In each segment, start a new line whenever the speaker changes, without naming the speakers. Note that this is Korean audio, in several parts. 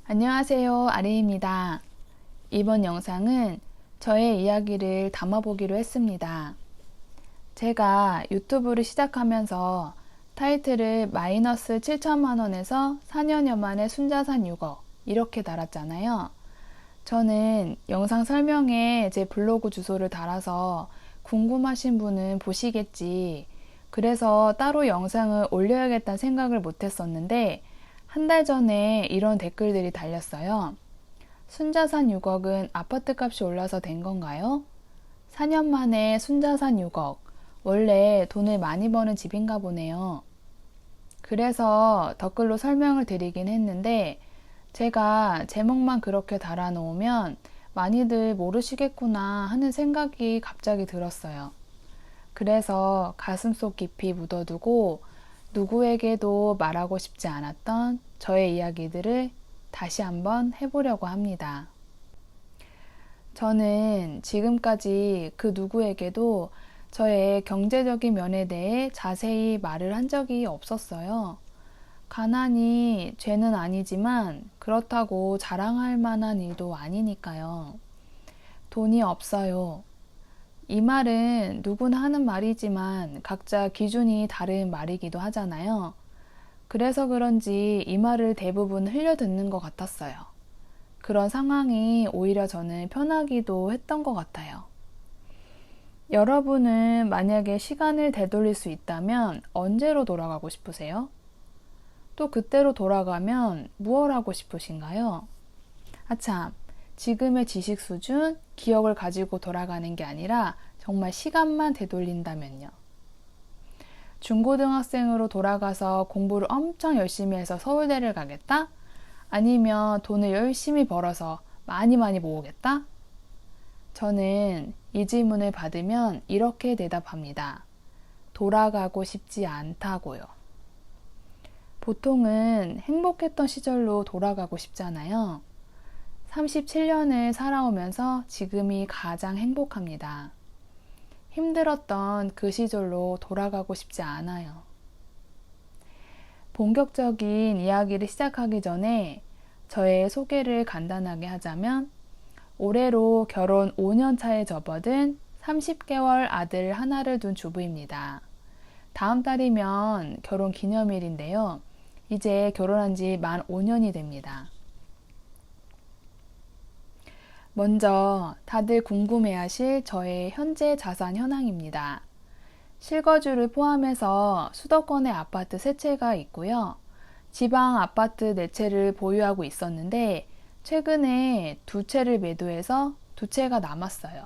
안녕하세요, 아레입니다. 이번 영상은 저의 이야기를 담아보기로 했습니다. 제가 유튜브를 시작하면서 타이틀을 마이너스 7천만 원에서 4년여 만에 순자산 6억 이렇게 달았잖아요. 저는 영상 설명에 제 블로그 주소를 달아서 궁금하신 분은 보시겠지. 그래서 따로 영상을 올려야겠다는 생각을 못했었는데 한 달 전에 이런 댓글들이 달렸어요. 순자산 6억은 아파트 값이 올라서 된 건가요? 4년 만에 순자산 6억. 원래 돈을 많이 버는 집인가 보네요. 그래서 댓글로 설명을 드리긴 했는데 제가 제목만 그렇게 달아놓으면 많이들 모르시겠구나 하는 생각이 갑자기 들었어요. 그래서 가슴속 깊이 묻어두고 누구에게도 말하고 싶지 않았던 저의 이야기들을 다시 한번 해보려고 합니다. 저는 지금까지 그 누구에게도 저의 경제적인 면에 대해 자세히 말을 한 적이 없었어요. 가난이 죄는 아니지만 그렇다고 자랑할 만한 일도 아니니까요. 돈이 없어요. 이 말은 누구나 하는 말이지만 각자 기준이 다른 말이기도 하잖아요. 그래서 그런지 이 말을 대부분 흘려듣는 것 같았어요. 그런 상황이 오히려 저는 편하기도 했던 것 같아요. 여러분은 만약에 시간을 되돌릴 수 있다면 언제로 돌아가고 싶으세요? 또 그때로 돌아가면 무엇 하고 싶으신가요? 아참, 지금의 지식 수준, 기억을 가지고 돌아가는 게 아니라 정말 시간만 되돌린다면요. 중고등학생으로 돌아가서 공부를 엄청 열심히 해서 서울대를 가겠다? 아니면 돈을 열심히 벌어서 많이 모으겠다? 저는 이 질문을 받으면 이렇게 대답합니다. 돌아가고 싶지 않다고요. 보통은 행복했던 시절로 돌아가고 싶잖아요. 37년을 살아오면서 지금이 가장 행복합니다. 힘들었던 그 시절로 돌아가고 싶지 않아요. 본격적인 이야기를 시작하기 전에 저의 소개를 간단하게 하자면 올해로 결혼 5년 차에 접어든 30개월 아들 하나를 둔 주부입니다. 다음 달이면 결혼 기념일인데요. 이제 결혼한 지 만 5년이 됩니다. 먼저 다들 궁금해하실 저의 현재 자산 현황입니다. 실거주를 포함해서 수도권의 아파트 3채가 있고요. 지방 아파트 4채를 보유하고 있었는데 최근에 2채를 매도해서 2채가 남았어요.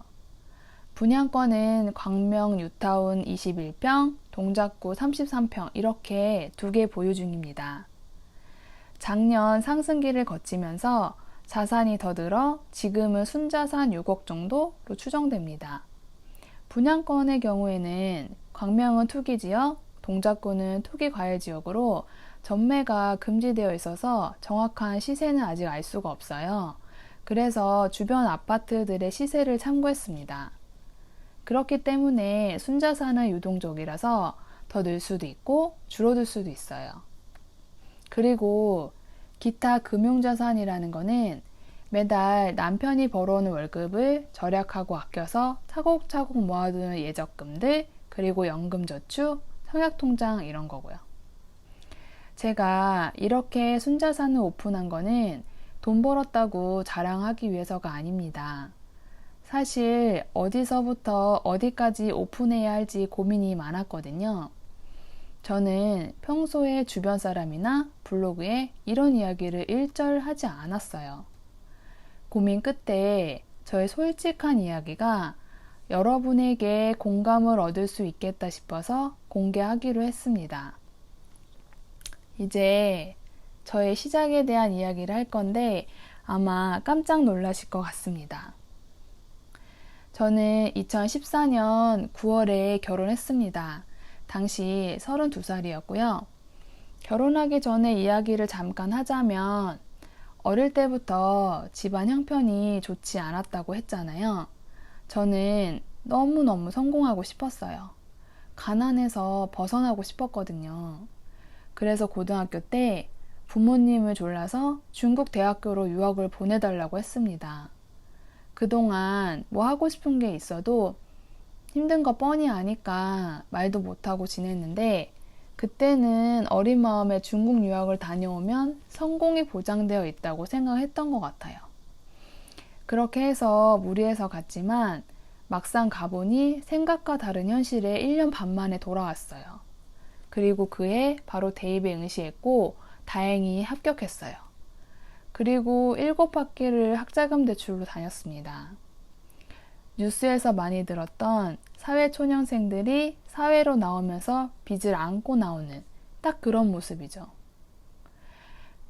분양권은 광명 뉴타운 21평, 동작구 33평 이렇게 2개 보유 중입니다. 작년 상승기를 거치면서 자산이 더 늘어 지금은 순자산 6억 정도로 추정됩니다. 분양권의 경우에는 광명은 투기지역, 동작구는 투기과열지역으로 전매가 금지되어 있어서 정확한 시세는 아직 알 수가 없어요. 그래서 주변 아파트들의 시세를 참고했습니다. 그렇기 때문에 순자산은 유동적이라서 더 늘 수도 있고 줄어들 수도 있어요. 그리고 기타 금융자산이라는 거는 매달 남편이 벌어오는 월급을 절약하고 아껴서 차곡차곡 모아두는 예적금들, 그리고 연금저축, 청약통장 이런 거고요. 제가 이렇게 순자산을 오픈한 거는 돈 벌었다고 자랑하기 위해서가 아닙니다. 사실 어디서부터 어디까지 오픈해야 할지 고민이 많았거든요. 저는 평소에 주변 사람이나 블로그에 이런 이야기를 일절하지 않았어요. 고민 끝에 저의 솔직한 이야기가 여러분에게 공감을 얻을 수 있겠다 싶어서 공개하기로 했습니다. 이제 저의 시작에 대한 이야기를 할 건데 아마 깜짝 놀라실 것 같습니다. 저는 2014년 9월에 결혼했습니다. 당시 32살이었고요. 결혼하기 전에 이야기를 잠깐 하자면 어릴 때부터 집안 형편이 좋지 않았다고 했잖아요. 저는 너무너무 성공하고 싶었어요. 가난해서 벗어나고 싶었거든요. 그래서 고등학교 때 부모님을 졸라서 중국 대학교로 유학을 보내달라고 했습니다. 그동안 뭐 하고 싶은 게 있어도 힘든 거 뻔히 아니까 말도 못하고 지냈는데 그때는 어린 마음에 중국 유학을 다녀오면 성공이 보장되어 있다고 생각했던 것 같아요. 그렇게 해서 무리해서 갔지만 막상 가보니 생각과 다른 현실에 1년 반 만에 돌아왔어요. 그리고 그해 바로 대입에 응시했고 다행히 합격했어요. 그리고 7학기를 학자금 대출로 다녔습니다. 뉴스에서 많이 들었던 사회초년생들이 사회로 나오면서 빚을 안고 나오는 딱 그런 모습이죠.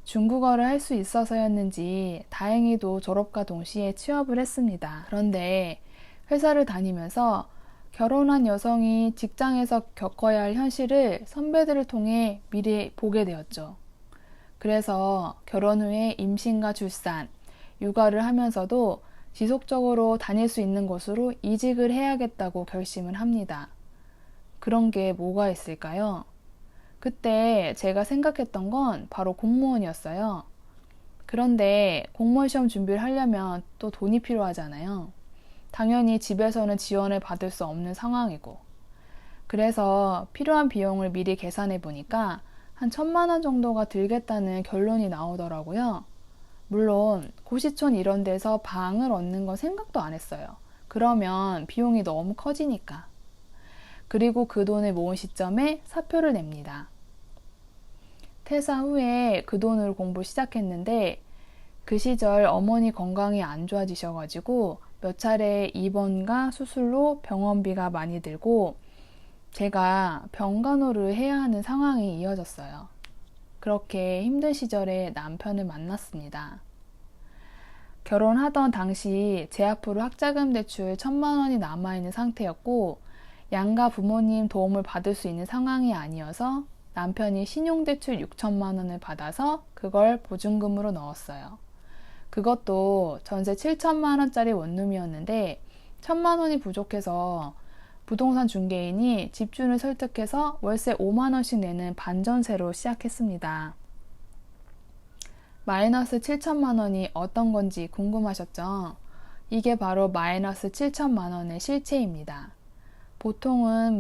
중국어를 할 수 있어서였는지 다행히도 졸업과 동시에 취업을 했습니다. 그런데 회사를 다니면서 결혼한 여성이 직장에서 겪어야 할 현실을 선배들을 통해 미리 보게 되었죠. 그래서 결혼 후에 임신과 출산, 육아를 하면서도 지속적으로 다닐 수 있는 곳으로 이직을 해야겠다고 결심을 합니다. 그런 게 뭐가 있을까요? 그때 제가 생각했던 건 바로 공무원이었어요. 그런데 공무원 시험 준비를 하려면 또 돈이 필요하잖아요. 당연히 집에서는 지원을 받을 수 없는 상황이고. 그래서 필요한 비용을 미리 계산해 보니까 한 1,000만 원 정도가 들겠다는 결론이 나오더라고요. 물론 고시촌 이런 데서 방을 얻는 건 생각도 안 했어요. 그러면 비용이 너무 커지니까. 그리고 그 돈을 모은 시점에 사표를 냅니다. 퇴사 후에 그 돈으로 공부 시작했는데 그 시절 어머니 건강이 안 좋아지셔가지고 몇 차례 입원과 수술로 병원비가 많이 들고 제가 병간호를 해야 하는 상황이 이어졌어요. 그렇게 힘든 시절에 남편을 만났습니다. 결혼하던 당시 제 앞으로 학자금 대출 1,000만 원이 남아있는 상태였고 양가 부모님 도움을 받을 수 있는 상황이 아니어서 남편이 신용대출 6천만 원을 받아서 그걸 보증금으로 넣었어요. 그것도 전세 7천만 원짜리 원룸이었는데 1,000만 원이 부족해서 부동산 중개인이 집주인을 설득해서 월세 5만 원씩 내는 반전세로 시작했습니다. 마이너스 7천만 원이 어떤 건지 궁금하셨죠? 이게 바로 마이너스 7천만 원의 실체입니다. 보통은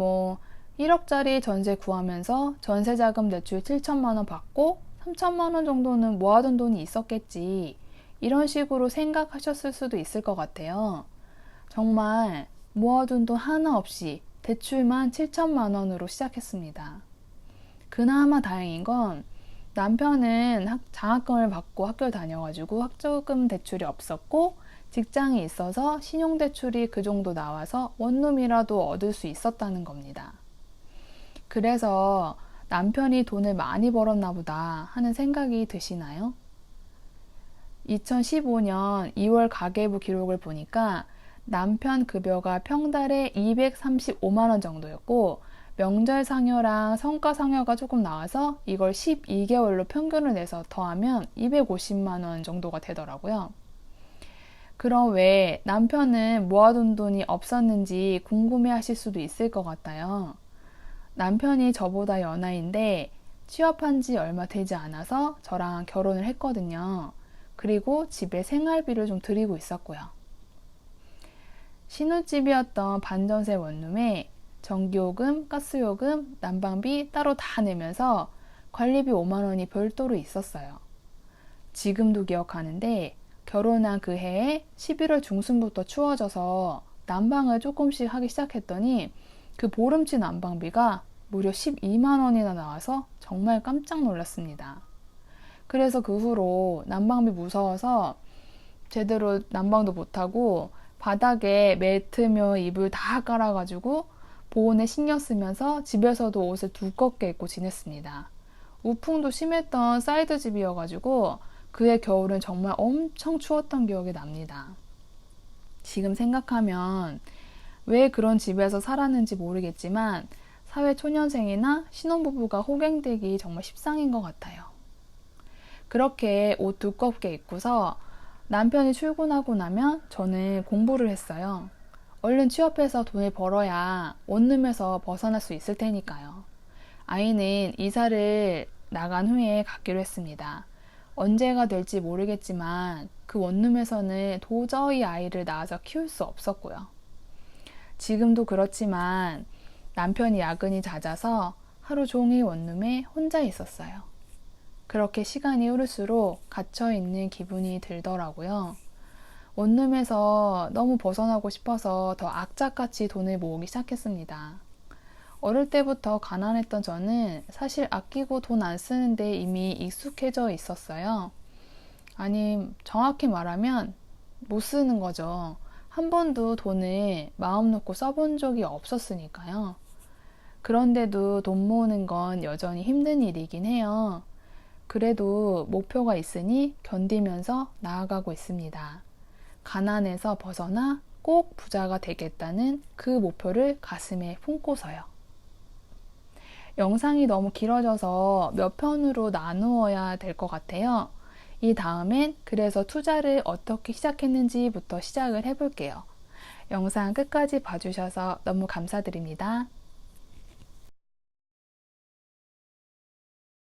1억짜리 전세 구하면서 전세자금 대출 7천만 원 받고 3천만 원 정도는 모아둔 돈이 있었겠지. 이런 식으로 생각하셨을 수도 있을 것 같아요. 정말 모아둔 돈 하나 없이 대출만 7천만 원으로 시작했습니다. 그나마 다행인 건 남편은 장학금을 받고 학교를 다녀가지고 학자금 대출이 없었고 직장이 있어서 신용대출이 그 정도 나와서 원룸이라도 얻을 수 있었다는 겁니다. 그래서 남편이 돈을 많이 벌었나 보다 하는 생각이 드시나요? 2015년 2월 가계부 기록을 보니까 남편 급여가 평달에 235만 원 정도였고 명절 상여랑 성과 상여가 조금 나와서 이걸 12개월로 평균을 내서 더하면 250만 원 정도가 되더라고요. 그럼 왜 남편은 모아둔 돈이 없었는지 궁금해 하실 수도 있을 것 같아요. 남편이 저보다 연하인데 취업한 지 얼마 되지 않아서 저랑 결혼을 했거든요. 그리고 집에 생활비를 좀 드리고 있었고요. 신혼집이었던 반전세 원룸에 전기요금, 가스요금, 난방비 따로 다 내면서 관리비 5만 원이 별도로 있었어요. 지금도 기억하는데 결혼한 그 해에 11월 중순부터 추워져서 난방을 조금씩 하기 시작했더니 그 보름치 난방비가 무려 12만 원이나 나와서 정말 깜짝 놀랐습니다. 그래서 그 후로 난방비 무서워서 제대로 난방도 못하고 바닥에 매트며 이불 다 깔아가지고 보온에 신경 쓰면서 집에서도 옷을 두껍게 입고 지냈습니다. 우풍도 심했던 사이드 집이어가지고 그해 겨울은 정말 엄청 추웠던 기억이 납니다. 지금 생각하면 왜 그런 집에서 살았는지 모르겠지만 사회초년생이나 신혼부부가 호갱되기 정말 십상인 것 같아요. 그렇게 옷 두껍게 입고서 남편이 출근하고 나면 저는 공부를 했어요. 얼른 취업해서 돈을 벌어야 원룸에서 벗어날 수 있을 테니까요. 아이는 이사를 나간 후에 갖기로 했습니다. 언제가 될지 모르겠지만 그 원룸에서는 도저히 아이를 낳아서 키울 수 없었고요. 지금도 그렇지만 남편이 야근이 잦아서 하루 종일 원룸에 혼자 있었어요. 그렇게 시간이 흐를수록 갇혀있는 기분이 들더라고요. 원룸에서 너무 벗어나고 싶어서 더 악착같이 돈을 모으기 시작했습니다. 어릴 때부터 가난했던 저는 사실 아끼고 돈 안 쓰는데 이미 익숙해져 있었어요. 아니, 정확히 말하면 못 쓰는 거죠. 한 번도 돈을 마음 놓고 써본 적이 없었으니까요. 그런데도 돈 모으는 건 여전히 힘든 일이긴 해요. 그래도 목표가 있으니 견디면서 나아가고 있습니다. 가난에서 벗어나 꼭 부자가 되겠다는 그 목표를 가슴에 품고서요. 영상이 너무 길어져서 몇 편으로 나누어야 될 것 같아요. 이 다음엔 그래서 투자를 어떻게 시작했는지부터 시작을 해볼게요. 영상 끝까지 봐주셔서 너무 감사드립니다.